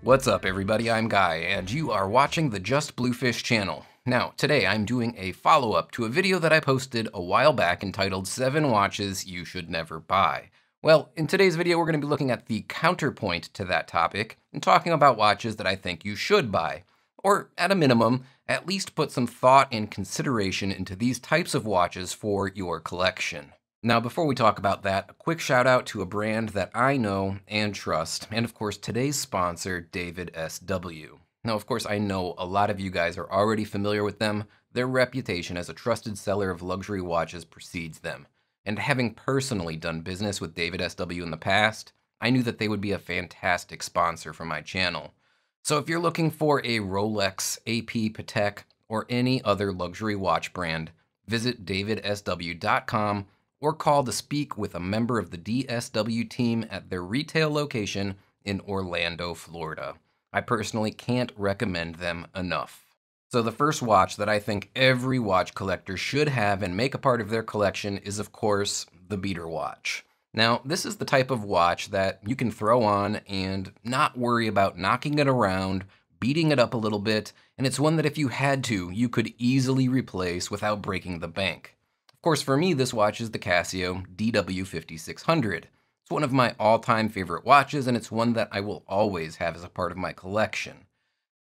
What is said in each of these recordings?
What's up everybody, I'm Guy, and you are watching the JustBlueFish channel. Now, today I'm doing a follow-up to a video that I posted a while back entitled 7 Watches You Should Never Buy. Well, in today's video we're going to be looking at the counterpoint to that topic and talking about watches that I think you should buy. Or, at a minimum, at least put some thought and consideration into these types of watches for your collection. Now, before we talk about that, a quick shout out to a brand that I know and trust, and of course today's sponsor, DavidSW. Now, of course, I know a lot of you guys are already familiar with them. Their reputation as a trusted seller of luxury watches precedes them. And having personally done business with DavidSW in the past, I knew that they would be a fantastic sponsor for my channel. So if you're looking for a Rolex, AP, Patek, or any other luxury watch brand, visit DavidSW.com or call to speak with a member of the DSW team at their retail location in Orlando, Florida. I personally can't recommend them enough. So the first watch that I think every watch collector should have and make a part of their collection is, of course, the beater watch. Now, this is the type of watch that you can throw on and not worry about knocking it around, beating it up a little bit, and it's one that if you had to, you could easily replace without breaking the bank. Of course, for me, this watch is the Casio DW5600. It's one of my all-time favorite watches, and it's one that I will always have as a part of my collection.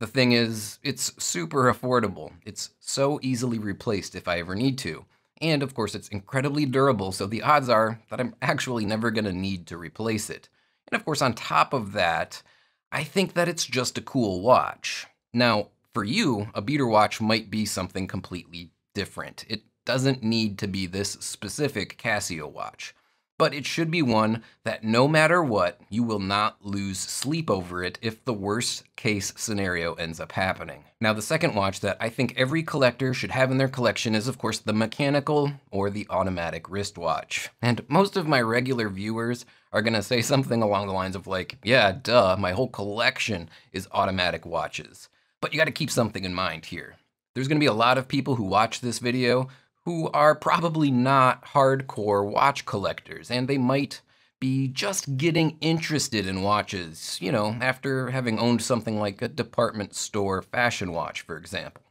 The thing is, it's super affordable. It's so easily replaced if I ever need to. And of course, it's incredibly durable, so the odds are that I'm actually never going to need to replace it. And of course, on top of that, I think that it's just a cool watch. Now, for you, a beater watch might be something completely different. It doesn't need to be this specific Casio watch, but it should be one that no matter what, you will not lose sleep over it if the worst case scenario ends up happening. Now, the second watch that I think every collector should have in their collection is, of course, the mechanical or the automatic wristwatch. And most of my regular viewers are gonna say something along the lines of like, yeah, duh, my whole collection is automatic watches. But you gotta keep something in mind here. There's gonna be a lot of people who watch this video who are probably not hardcore watch collectors, and they might be just getting interested in watches, you know, after having owned something like a department store fashion watch, for example.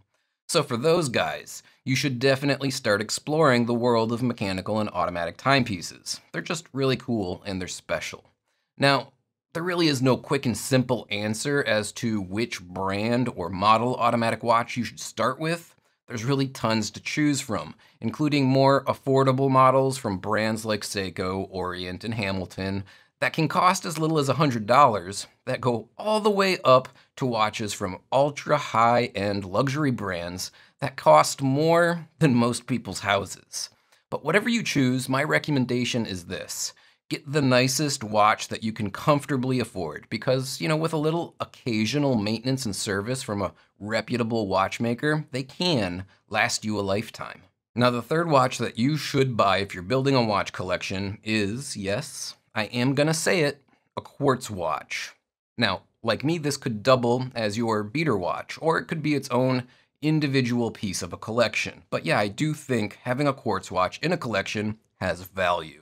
So for those guys, you should definitely start exploring the world of mechanical and automatic timepieces. They're just really cool and they're special. Now, there really is no quick and simple answer as to which brand or model automatic watch you should start with. There's really tons to choose from, including more affordable models from brands like Seiko, Orient, and Hamilton that can cost as little as $100 that go all the way up to watches from ultra high-end luxury brands that cost more than most people's houses. But whatever you choose, my recommendation is this. Get the nicest watch that you can comfortably afford because, you know, with a little occasional maintenance and service from a reputable watchmaker, they can last you a lifetime. Now, the third watch that you should buy if you're building a watch collection is, yes, I am gonna say it, a quartz watch. Now, like me, this could double as your beater watch, or it could be its own individual piece of a collection. But yeah, I do think having a quartz watch in a collection has value.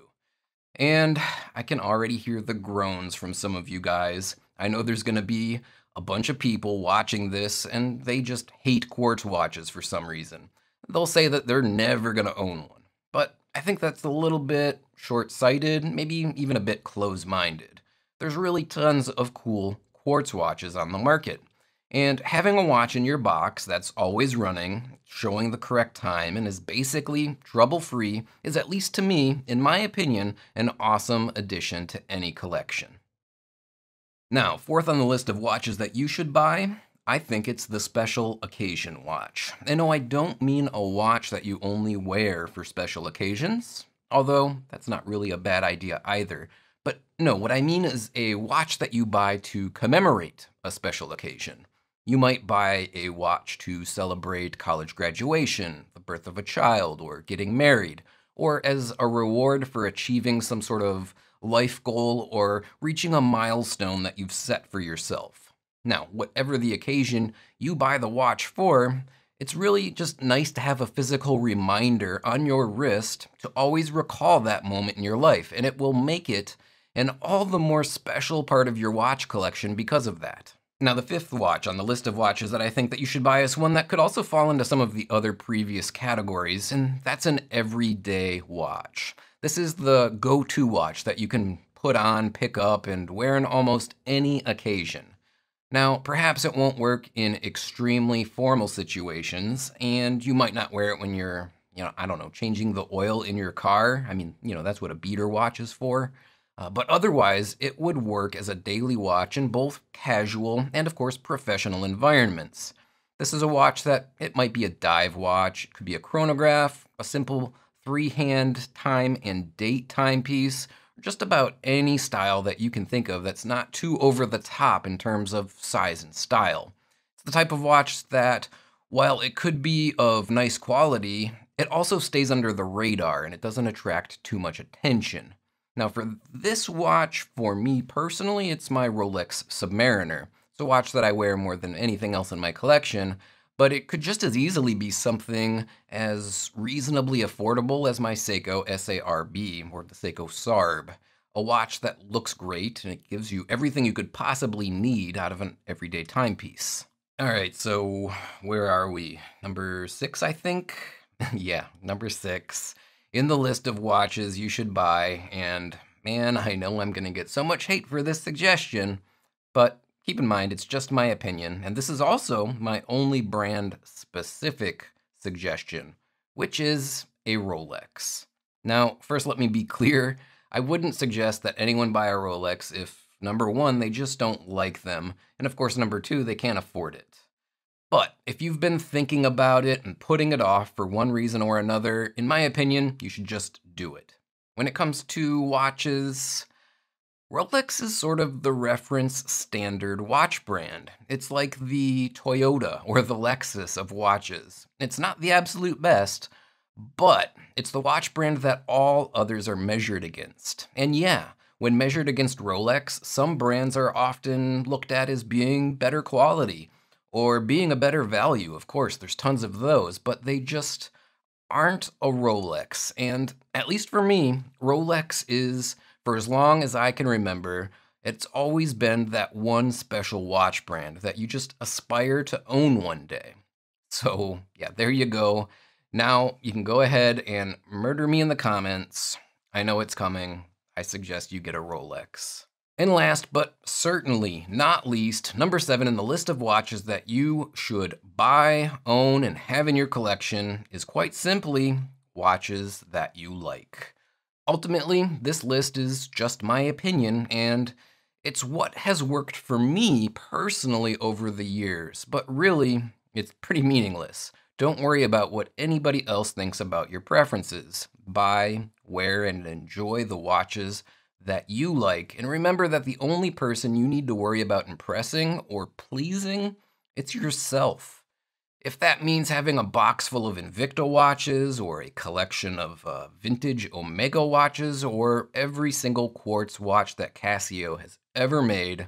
And I can already hear the groans from some of you guys. I know there's gonna be a bunch of people watching this and they just hate quartz watches for some reason. They'll say that they're never gonna own one. But I think that's a little bit short-sighted, maybe even a bit close-minded. There's really tons of cool quartz watches on the market. And having a watch in your box that's always running, showing the correct time, and is basically trouble-free is, at least to me, in my opinion, an awesome addition to any collection. Now, fourth on the list of watches that you should buy, I think it's the special occasion watch. And no, I don't mean a watch that you only wear for special occasions, although that's not really a bad idea either. But no, what I mean is a watch that you buy to commemorate a special occasion. You might buy a watch to celebrate college graduation, the birth of a child, or getting married, or as a reward for achieving some sort of life goal or reaching a milestone that you've set for yourself. Now, whatever the occasion you buy the watch for, it's really just nice to have a physical reminder on your wrist to always recall that moment in your life, and it will make it an all the more special part of your watch collection because of that. Now, the fifth watch on the list of watches that I think that you should buy is one that could also fall into some of the other previous categories, and that's an everyday watch. This is the go-to watch that you can put on, pick up, and wear on almost any occasion. Now, perhaps it won't work in extremely formal situations, and you might not wear it when you're, I don't know, changing the oil in your car. I mean, that's what a beater watch is for. But otherwise, it would work as a daily watch in both casual and, of course, professional environments. This is a watch that it might be a dive watch, it could be a chronograph, a simple three-hand time and date timepiece, just about any style that you can think of that's not too over the top in terms of size and style. It's the type of watch that, while it could be of nice quality, it also stays under the radar and it doesn't attract too much attention. Now for this watch, for me personally, it's my Rolex Submariner. It's a watch that I wear more than anything else in my collection, but it could just as easily be something as reasonably affordable as my Seiko SARB or the Seiko SARB, a watch that looks great and it gives you everything you could possibly need out of an everyday timepiece. All right, so where are we? Number 6, I think? Yeah, number 6 in the list of watches you should buy, and man, I know I'm gonna get so much hate for this suggestion, but keep in mind, it's just my opinion, and this is also my only brand-specific suggestion, which is a Rolex. Now, first let me be clear, I wouldn't suggest that anyone buy a Rolex if, number 1, they just don't like them, and of course, number 2, they can't afford it. But if you've been thinking about it and putting it off for one reason or another, in my opinion, you should just do it. When it comes to watches, Rolex is sort of the reference standard watch brand. It's like the Toyota or the Lexus of watches. It's not the absolute best, but it's the watch brand that all others are measured against. And yeah, when measured against Rolex, some brands are often looked at as being better quality or being a better value. Of course, there's tons of those, but they just aren't a Rolex. And at least for me, Rolex is, for as long as I can remember, it's always been that one special watch brand that you just aspire to own one day. So yeah, there you go. Now you can go ahead and murder me in the comments. I know it's coming. I suggest you get a Rolex. And last, but certainly not least, number 7 in the list of watches that you should buy, own, and have in your collection is quite simply watches that you like. Ultimately, this list is just my opinion, and it's what has worked for me personally over the years, but really, it's pretty meaningless. Don't worry about what anybody else thinks about your preferences. Buy, wear, and enjoy the watches that you like, and remember that the only person you need to worry about impressing or pleasing, it's yourself. If that means having a box full of Invicta watches, or a collection of vintage Omega watches, or every single quartz watch that Casio has ever made,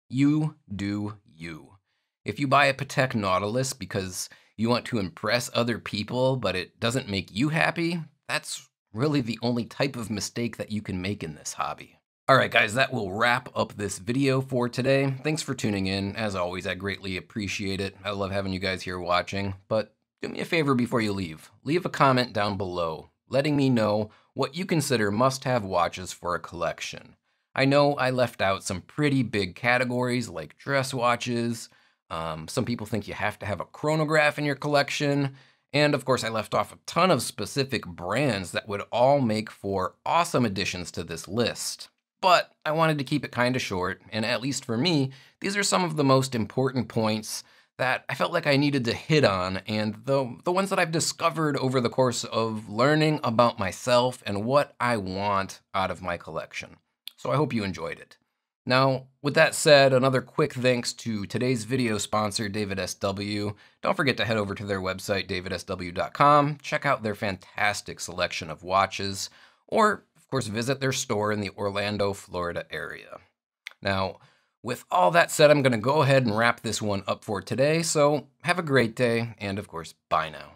you do you. If you buy a Patek Nautilus because you want to impress other people, but it doesn't make you happy, that's really the only type of mistake that you can make in this hobby. All right, guys, that will wrap up this video for today. Thanks for tuning in. As always, I greatly appreciate it. I love having you guys here watching, but do me a favor before you leave. Leave a comment down below, letting me know what you consider must-have watches for a collection. I know I left out some pretty big categories like dress watches. Some people think you have to have a chronograph in your collection. And of course, I left off a ton of specific brands that would all make for awesome additions to this list. But I wanted to keep it kind of short, and at least for me, these are some of the most important points that I felt like I needed to hit on, and the ones that I've discovered over the course of learning about myself and what I want out of my collection. So I hope you enjoyed it. Now, with that said, another quick thanks to today's video sponsor, DavidSW. Don't forget to head over to their website, DavidSW.com, check out their fantastic selection of watches, or, of course, visit their store in the Orlando, Florida area. Now, with all that said, I'm going to go ahead and wrap this one up for today, so have a great day, and of course, bye now.